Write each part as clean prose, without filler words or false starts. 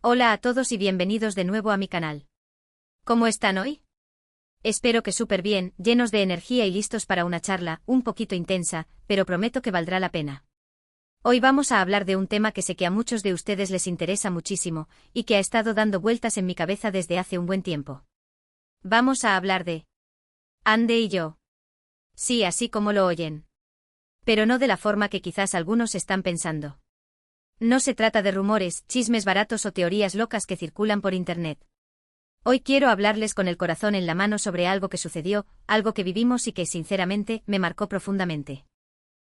Hola a todos y bienvenidos de nuevo a mi canal. ¿Cómo están hoy? Espero que súper bien, llenos de energía y listos para una charla, un poquito intensa, pero prometo que valdrá la pena. Hoy vamos a hablar de un tema que sé que a muchos de ustedes les interesa muchísimo, y que ha estado dando vueltas en mi cabeza desde hace un buen tiempo. Vamos a hablar de Ande y yo. Sí, así como lo oyen. Pero no de la forma que quizás algunos están pensando. No se trata de rumores, chismes baratos o teorías locas que circulan por internet. Hoy quiero hablarles con el corazón en la mano sobre algo que sucedió, algo que vivimos y que, sinceramente, me marcó profundamente.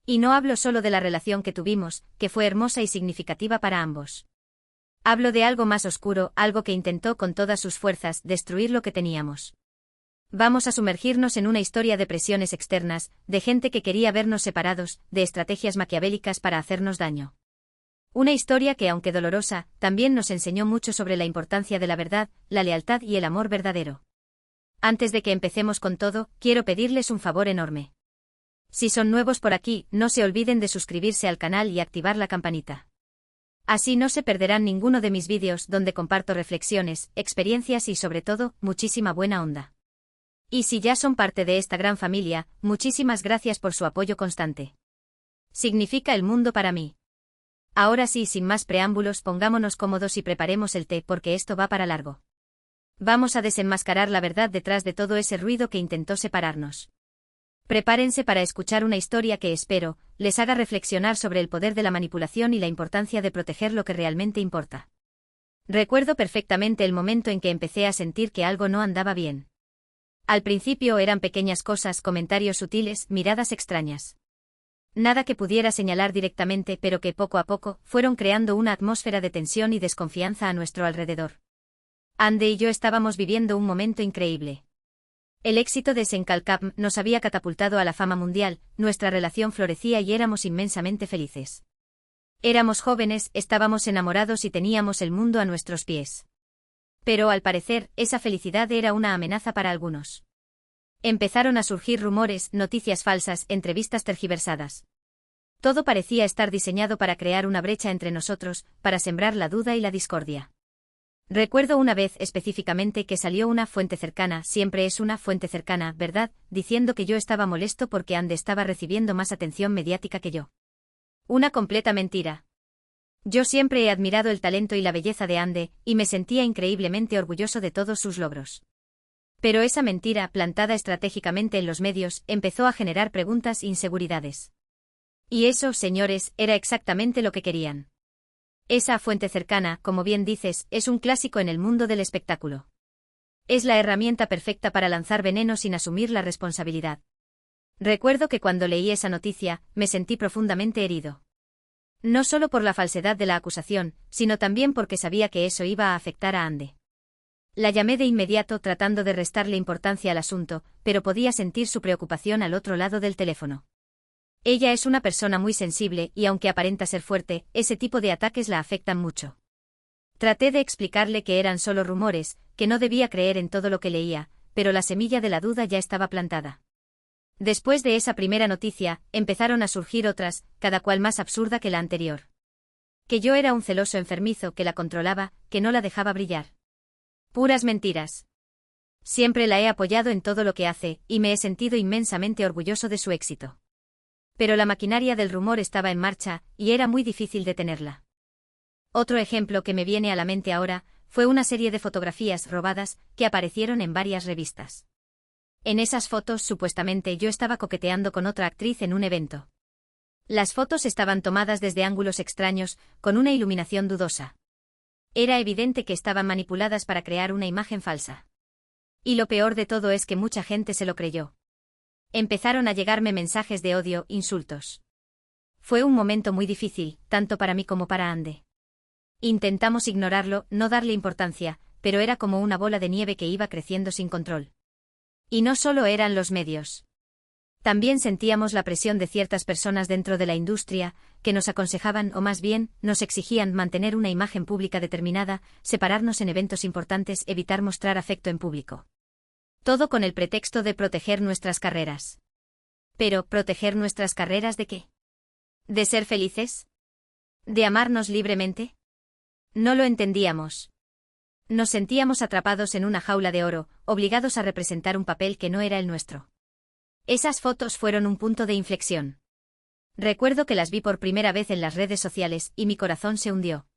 Y no hablo solo de la relación que tuvimos, que fue hermosa y significativa para ambos. Hablo de algo más oscuro, algo que intentó con todas sus fuerzas destruir lo que teníamos. Vamos a sumergirnos en una historia de presiones externas, de gente que quería vernos separados, de estrategias maquiavélicas para hacernos daño. Una historia que, aunque dolorosa, también nos enseñó mucho sobre la importancia de la verdad, la lealtad y el amor verdadero. Antes de que empecemos con todo, quiero pedirles un favor enorme. Si son nuevos por aquí, no se olviden de suscribirse al canal y activar la campanita. Así no se perderán ninguno de mis vídeos donde comparto reflexiones, experiencias y sobre todo, muchísima buena onda. Y si ya son parte de esta gran familia, muchísimas gracias por su apoyo constante. Significa el mundo para mí. Ahora sí, sin más preámbulos, pongámonos cómodos y preparemos el té porque esto va para largo. Vamos a desenmascarar la verdad detrás de todo ese ruido que intentó separarnos. Prepárense para escuchar una historia que espero les haga reflexionar sobre el poder de la manipulación y la importancia de proteger lo que realmente importa. Recuerdo perfectamente el momento en que empecé a sentir que algo no andaba bien. Al principio eran pequeñas cosas, comentarios sutiles, miradas extrañas. Nada que pudiera señalar directamente, pero que poco a poco fueron creando una atmósfera de tensión y desconfianza a nuestro alrededor. Ande y yo estábamos viviendo un momento increíble. El éxito de Sencalcap nos había catapultado a la fama mundial, nuestra relación florecía y éramos inmensamente felices. Éramos jóvenes, estábamos enamorados y teníamos el mundo a nuestros pies. Pero al parecer, esa felicidad era una amenaza para algunos. Empezaron a surgir rumores, noticias falsas, entrevistas tergiversadas. Todo parecía estar diseñado para crear una brecha entre nosotros, para sembrar la duda y la discordia. Recuerdo una vez específicamente que salió una fuente cercana, siempre es una fuente cercana, ¿verdad?, diciendo que yo estaba molesto porque Ande estaba recibiendo más atención mediática que yo. Una completa mentira. Yo siempre he admirado el talento y la belleza de Ande, y me sentía increíblemente orgulloso de todos sus logros. Pero esa mentira, plantada estratégicamente en los medios, empezó a generar preguntas e inseguridades. Y eso, señores, era exactamente lo que querían. Esa fuente cercana, como bien dices, es un clásico en el mundo del espectáculo. Es la herramienta perfecta para lanzar veneno sin asumir la responsabilidad. Recuerdo que cuando leí esa noticia, me sentí profundamente herido. No solo por la falsedad de la acusación, sino también porque sabía que eso iba a afectar a Ande. La llamé de inmediato tratando de restarle importancia al asunto, pero podía sentir su preocupación al otro lado del teléfono. Ella es una persona muy sensible y aunque aparenta ser fuerte, ese tipo de ataques la afectan mucho. Traté de explicarle que eran solo rumores, que no debía creer en todo lo que leía, pero la semilla de la duda ya estaba plantada. Después de esa primera noticia, empezaron a surgir otras, cada cual más absurda que la anterior. Que yo era un celoso enfermizo que la controlaba, que no la dejaba brillar. Puras mentiras. Siempre la he apoyado en todo lo que hace, y me he sentido inmensamente orgulloso de su éxito. Pero la maquinaria del rumor estaba en marcha, y era muy difícil detenerla. Otro ejemplo que me viene a la mente ahora, fue una serie de fotografías robadas, que aparecieron en varias revistas. En esas fotos supuestamente yo estaba coqueteando con otra actriz en un evento. Las fotos estaban tomadas desde ángulos extraños, con una iluminación dudosa. Era evidente que estaban manipuladas para crear una imagen falsa. Y lo peor de todo es que mucha gente se lo creyó. Empezaron a llegarme mensajes de odio, insultos. Fue un momento muy difícil, tanto para mí como para Ande. Intentamos ignorarlo, no darle importancia, pero era como una bola de nieve que iba creciendo sin control. Y no solo eran los medios. También sentíamos la presión de ciertas personas dentro de la industria, que nos aconsejaban o más bien, nos exigían mantener una imagen pública determinada, separarnos en eventos importantes, evitar mostrar afecto en público. Todo con el pretexto de proteger nuestras carreras. Pero, ¿proteger nuestras carreras de qué? ¿De ser felices? ¿De amarnos libremente? No lo entendíamos. Nos sentíamos atrapados en una jaula de oro, obligados a representar un papel que no era el nuestro. Esas fotos fueron un punto de inflexión. Recuerdo que las vi por primera vez en las redes sociales y mi corazón se hundió.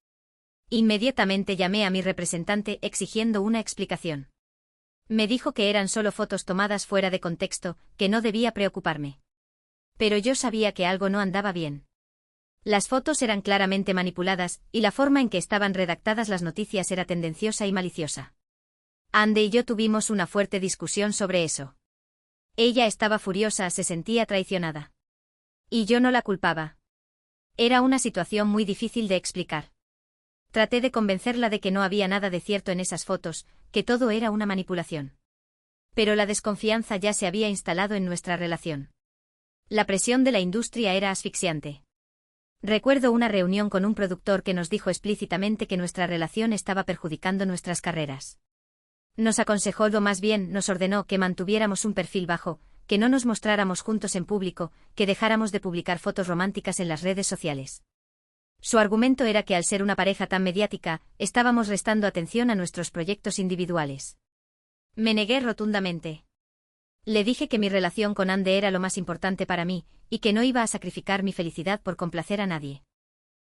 Inmediatamente llamé a mi representante exigiendo una explicación. Me dijo que eran solo fotos tomadas fuera de contexto, que no debía preocuparme. Pero yo sabía que algo no andaba bien. Las fotos eran claramente manipuladas, y la forma en que estaban redactadas las noticias era tendenciosa y maliciosa. Ande y yo tuvimos una fuerte discusión sobre eso. Ella estaba furiosa, se sentía traicionada. Y yo no la culpaba. Era una situación muy difícil de explicar. Traté de convencerla de que no había nada de cierto en esas fotos, que todo era una manipulación. Pero la desconfianza ya se había instalado en nuestra relación. La presión de la industria era asfixiante. Recuerdo una reunión con un productor que nos dijo explícitamente que nuestra relación estaba perjudicando nuestras carreras. Nos aconsejó, o más bien nos ordenó, que mantuviéramos un perfil bajo, que no nos mostráramos juntos en público, que dejáramos de publicar fotos románticas en las redes sociales. Su argumento era que al ser una pareja tan mediática, estábamos restando atención a nuestros proyectos individuales. Me negué rotundamente. Le dije que mi relación con Ande era lo más importante para mí, y que no iba a sacrificar mi felicidad por complacer a nadie.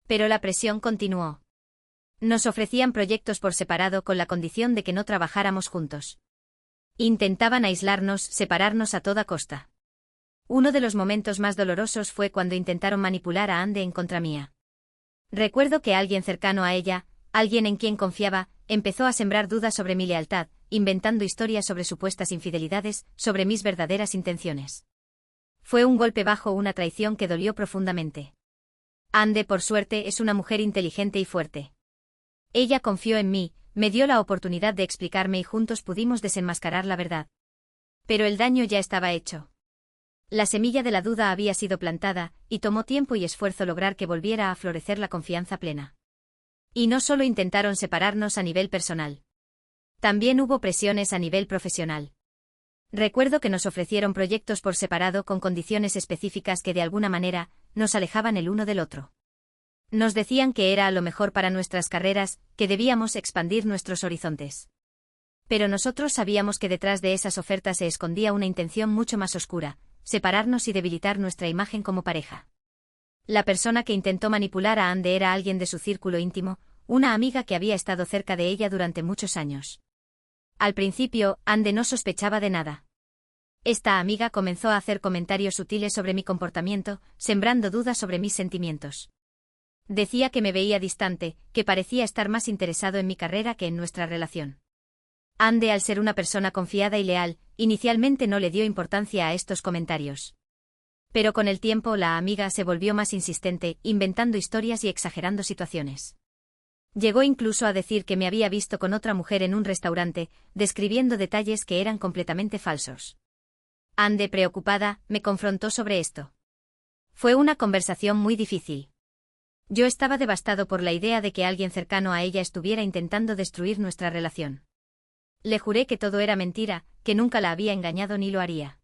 Pero la presión continuó. Nos ofrecían proyectos por separado con la condición de que no trabajáramos juntos. Intentaban aislarnos, separarnos a toda costa. Uno de los momentos más dolorosos fue cuando intentaron manipular a Ande en contra mía. Recuerdo que alguien cercano a ella, alguien en quien confiaba, empezó a sembrar dudas sobre mi lealtad, inventando historias sobre supuestas infidelidades, sobre mis verdaderas intenciones. Fue un golpe bajo, una traición que dolió profundamente. Ande, por suerte, es una mujer inteligente y fuerte. Ella confió en mí, me dio la oportunidad de explicarme y juntos pudimos desenmascarar la verdad. Pero el daño ya estaba hecho. La semilla de la duda había sido plantada, y tomó tiempo y esfuerzo lograr que volviera a florecer la confianza plena. Y no solo intentaron separarnos a nivel personal. También hubo presiones a nivel profesional. Recuerdo que nos ofrecieron proyectos por separado con condiciones específicas que de alguna manera nos alejaban el uno del otro. Nos decían que era lo mejor para nuestras carreras, que debíamos expandir nuestros horizontes. Pero nosotros sabíamos que detrás de esas ofertas se escondía una intención mucho más oscura: separarnos y debilitar nuestra imagen como pareja. La persona que intentó manipular a Ande era alguien de su círculo íntimo, una amiga que había estado cerca de ella durante muchos años. Al principio, Ande no sospechaba de nada. Esta amiga comenzó a hacer comentarios sutiles sobre mi comportamiento, sembrando dudas sobre mis sentimientos. Decía que me veía distante, que parecía estar más interesado en mi carrera que en nuestra relación. Ande, al ser una persona confiada y leal, inicialmente no le dio importancia a estos comentarios. Pero con el tiempo la amiga se volvió más insistente, inventando historias y exagerando situaciones. Llegó incluso a decir que me había visto con otra mujer en un restaurante, describiendo detalles que eran completamente falsos. Ande, preocupada, me confrontó sobre esto. Fue una conversación muy difícil. Yo estaba devastado por la idea de que alguien cercano a ella estuviera intentando destruir nuestra relación. Le juré que todo era mentira, que nunca la había engañado ni lo haría.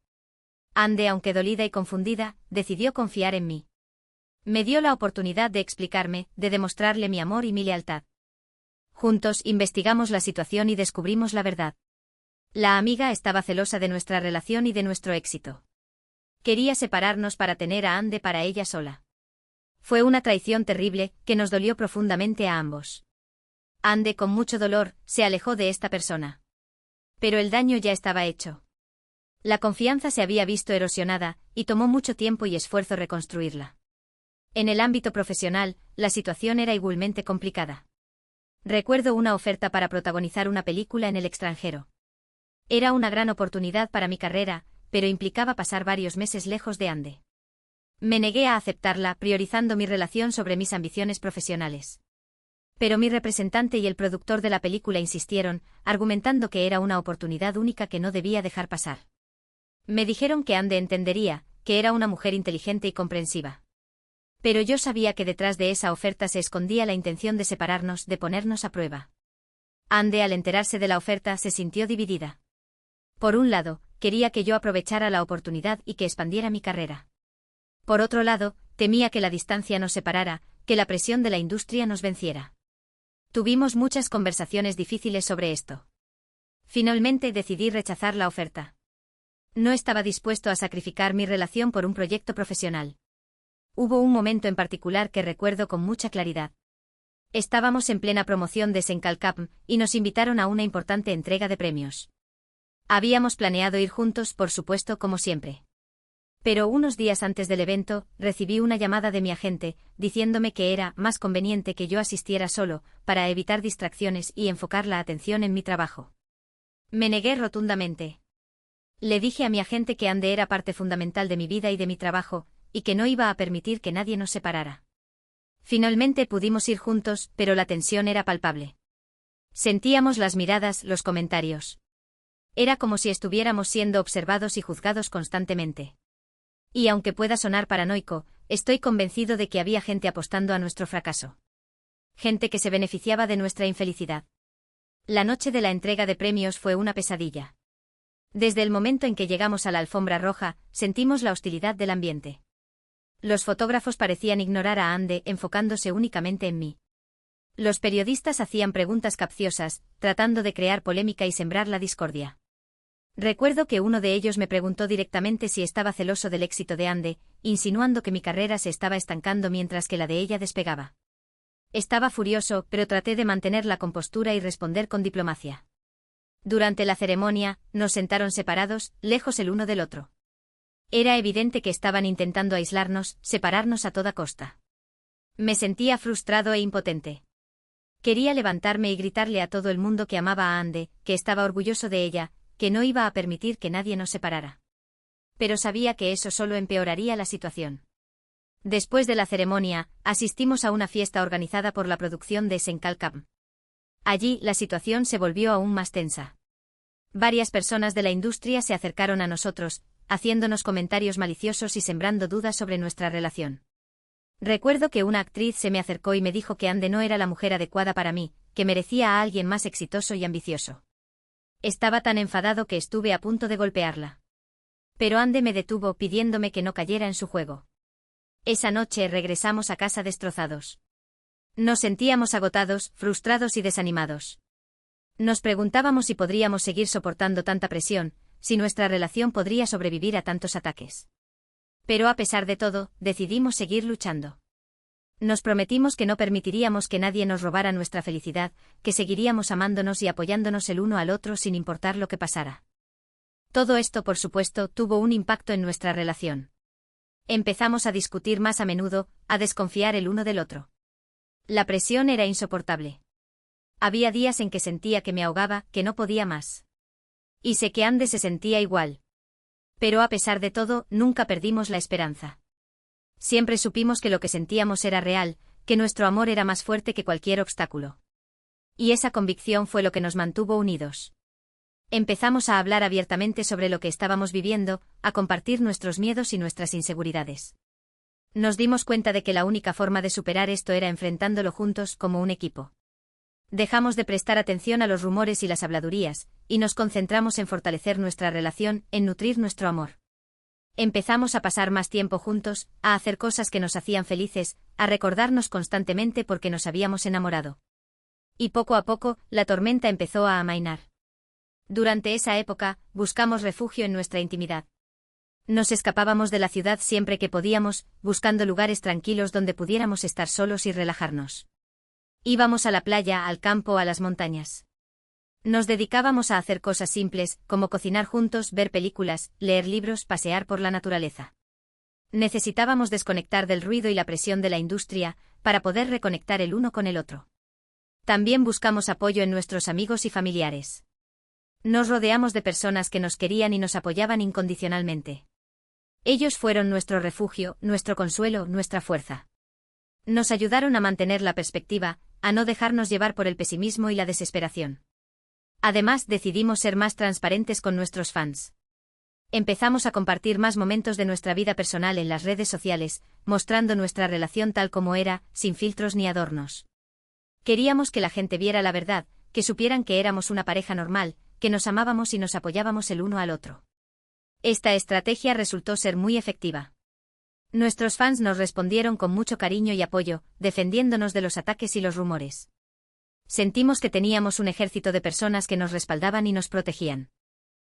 Ande, aunque dolida y confundida, decidió confiar en mí. Me dio la oportunidad de explicarme, de demostrarle mi amor y mi lealtad. Juntos investigamos la situación y descubrimos la verdad. La amiga estaba celosa de nuestra relación y de nuestro éxito. Quería separarnos para tener a Ande para ella sola. Fue una traición terrible, que nos dolió profundamente a ambos. Ande, con mucho dolor, se alejó de esta persona. Pero el daño ya estaba hecho. La confianza se había visto erosionada, y tomó mucho tiempo y esfuerzo reconstruirla. En el ámbito profesional, la situación era igualmente complicada. Recuerdo una oferta para protagonizar una película en el extranjero. Era una gran oportunidad para mi carrera, pero implicaba pasar varios meses lejos de Ande. Me negué a aceptarla, priorizando mi relación sobre mis ambiciones profesionales. Pero mi representante y el productor de la película insistieron, argumentando que era una oportunidad única que no debía dejar pasar. Me dijeron que Ande entendería, que era una mujer inteligente y comprensiva. Pero yo sabía que detrás de esa oferta se escondía la intención de separarnos, de ponernos a prueba. Ande, al enterarse de la oferta, se sintió dividida. Por un lado, quería que yo aprovechara la oportunidad y que expandiera mi carrera. Por otro lado, temía que la distancia nos separara, que la presión de la industria nos venciera. Tuvimos muchas conversaciones difíciles sobre esto. Finalmente decidí rechazar la oferta. No estaba dispuesto a sacrificar mi relación por un proyecto profesional. Hubo un momento en particular que recuerdo con mucha claridad. Estábamos en plena promoción de Sencalcapm y nos invitaron a una importante entrega de premios. Habíamos planeado ir juntos, por supuesto, como siempre. Pero unos días antes del evento, recibí una llamada de mi agente, diciéndome que era más conveniente que yo asistiera solo, para evitar distracciones y enfocar la atención en mi trabajo. Me negué rotundamente. Le dije a mi agente que Ande era parte fundamental de mi vida y de mi trabajo, y que no iba a permitir que nadie nos separara. Finalmente pudimos ir juntos, pero la tensión era palpable. Sentíamos las miradas, los comentarios. Era como si estuviéramos siendo observados y juzgados constantemente. Y aunque pueda sonar paranoico, estoy convencido de que había gente apostando a nuestro fracaso. Gente que se beneficiaba de nuestra infelicidad. La noche de la entrega de premios fue una pesadilla. Desde el momento en que llegamos a la alfombra roja, sentimos la hostilidad del ambiente. Los fotógrafos parecían ignorar a Ande, enfocándose únicamente en mí. Los periodistas hacían preguntas capciosas, tratando de crear polémica y sembrar la discordia. Recuerdo que uno de ellos me preguntó directamente si estaba celoso del éxito de Ande, insinuando que mi carrera se estaba estancando mientras que la de ella despegaba. Estaba furioso, pero traté de mantener la compostura y responder con diplomacia. Durante la ceremonia, nos sentaron separados, lejos el uno del otro. Era evidente que estaban intentando aislarnos, separarnos a toda costa. Me sentía frustrado e impotente. Quería levantarme y gritarle a todo el mundo que amaba a Ande, que estaba orgulloso de ella, que no iba a permitir que nadie nos separara. Pero sabía que eso solo empeoraría la situación. Después de la ceremonia, asistimos a una fiesta organizada por la producción de Sencalcapm. Allí, la situación se volvió aún más tensa. Varias personas de la industria se acercaron a nosotros, haciéndonos comentarios maliciosos y sembrando dudas sobre nuestra relación. Recuerdo que una actriz se me acercó y me dijo que Ande no era la mujer adecuada para mí, que merecía a alguien más exitoso y ambicioso. Estaba tan enfadado que estuve a punto de golpearla. Pero Ande me detuvo pidiéndome que no cayera en su juego. Esa noche regresamos a casa destrozados. Nos sentíamos agotados, frustrados y desanimados. Nos preguntábamos si podríamos seguir soportando tanta presión, si nuestra relación podría sobrevivir a tantos ataques. Pero a pesar de todo, decidimos seguir luchando. Nos prometimos que no permitiríamos que nadie nos robara nuestra felicidad, que seguiríamos amándonos y apoyándonos el uno al otro sin importar lo que pasara. Todo esto, por supuesto, tuvo un impacto en nuestra relación. Empezamos a discutir más a menudo, a desconfiar el uno del otro. La presión era insoportable. Había días en que sentía que me ahogaba, que no podía más. Y sé que Ande se sentía igual. Pero a pesar de todo, nunca perdimos la esperanza. Siempre supimos que lo que sentíamos era real, que nuestro amor era más fuerte que cualquier obstáculo. Y esa convicción fue lo que nos mantuvo unidos. Empezamos a hablar abiertamente sobre lo que estábamos viviendo, a compartir nuestros miedos y nuestras inseguridades. Nos dimos cuenta de que la única forma de superar esto era enfrentándolo juntos como un equipo. Dejamos de prestar atención a los rumores y las habladurías, y nos concentramos en fortalecer nuestra relación, en nutrir nuestro amor. Empezamos a pasar más tiempo juntos, a hacer cosas que nos hacían felices, a recordarnos constantemente porque nos habíamos enamorado. Y poco a poco, la tormenta empezó a amainar. Durante esa época, buscamos refugio en nuestra intimidad. Nos escapábamos de la ciudad siempre que podíamos, buscando lugares tranquilos donde pudiéramos estar solos y relajarnos. Íbamos a la playa, al campo, a las montañas. Nos dedicábamos a hacer cosas simples, como cocinar juntos, ver películas, leer libros, pasear por la naturaleza. Necesitábamos desconectar del ruido y la presión de la industria, para poder reconectar el uno con el otro. También buscamos apoyo en nuestros amigos y familiares. Nos rodeamos de personas que nos querían y nos apoyaban incondicionalmente. Ellos fueron nuestro refugio, nuestro consuelo, nuestra fuerza. Nos ayudaron a mantener la perspectiva, a no dejarnos llevar por el pesimismo y la desesperación. Además, decidimos ser más transparentes con nuestros fans. Empezamos a compartir más momentos de nuestra vida personal en las redes sociales, mostrando nuestra relación tal como era, sin filtros ni adornos. Queríamos que la gente viera la verdad, que supieran que éramos una pareja normal, que nos amábamos y nos apoyábamos el uno al otro. Esta estrategia resultó ser muy efectiva. Nuestros fans nos respondieron con mucho cariño y apoyo, defendiéndonos de los ataques y los rumores. Sentimos que teníamos un ejército de personas que nos respaldaban y nos protegían.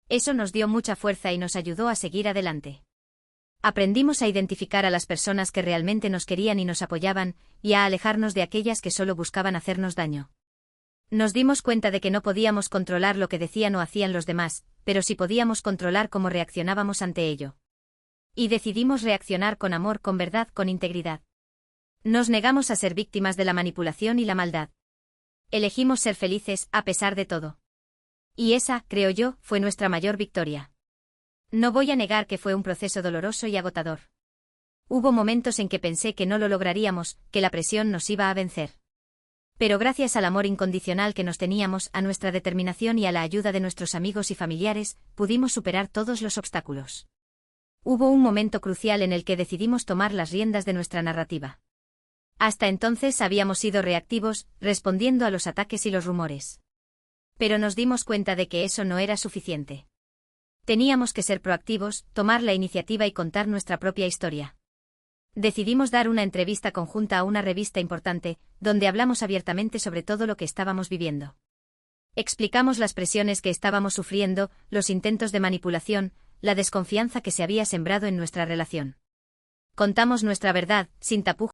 Eso nos dio mucha fuerza y nos ayudó a seguir adelante. Aprendimos a identificar a las personas que realmente nos querían y nos apoyaban, y a alejarnos de aquellas que solo buscaban hacernos daño. Nos dimos cuenta de que no podíamos controlar lo que decían o hacían los demás, pero sí podíamos controlar cómo reaccionábamos ante ello. Y decidimos reaccionar con amor, con verdad, con integridad. Nos negamos a ser víctimas de la manipulación y la maldad. Elegimos ser felices, a pesar de todo. Y esa, creo yo, fue nuestra mayor victoria. No voy a negar que fue un proceso doloroso y agotador. Hubo momentos en que pensé que no lo lograríamos, que la presión nos iba a vencer. Pero gracias al amor incondicional que nos teníamos, a nuestra determinación y a la ayuda de nuestros amigos y familiares, pudimos superar todos los obstáculos. Hubo un momento crucial en el que decidimos tomar las riendas de nuestra narrativa. Hasta entonces habíamos sido reactivos, respondiendo a los ataques y los rumores. Pero nos dimos cuenta de que eso no era suficiente. Teníamos que ser proactivos, tomar la iniciativa y contar nuestra propia historia. Decidimos dar una entrevista conjunta a una revista importante, donde hablamos abiertamente sobre todo lo que estábamos viviendo. Explicamos las presiones que estábamos sufriendo, los intentos de manipulación, la desconfianza que se había sembrado en nuestra relación. Contamos nuestra verdad, sin tapujos.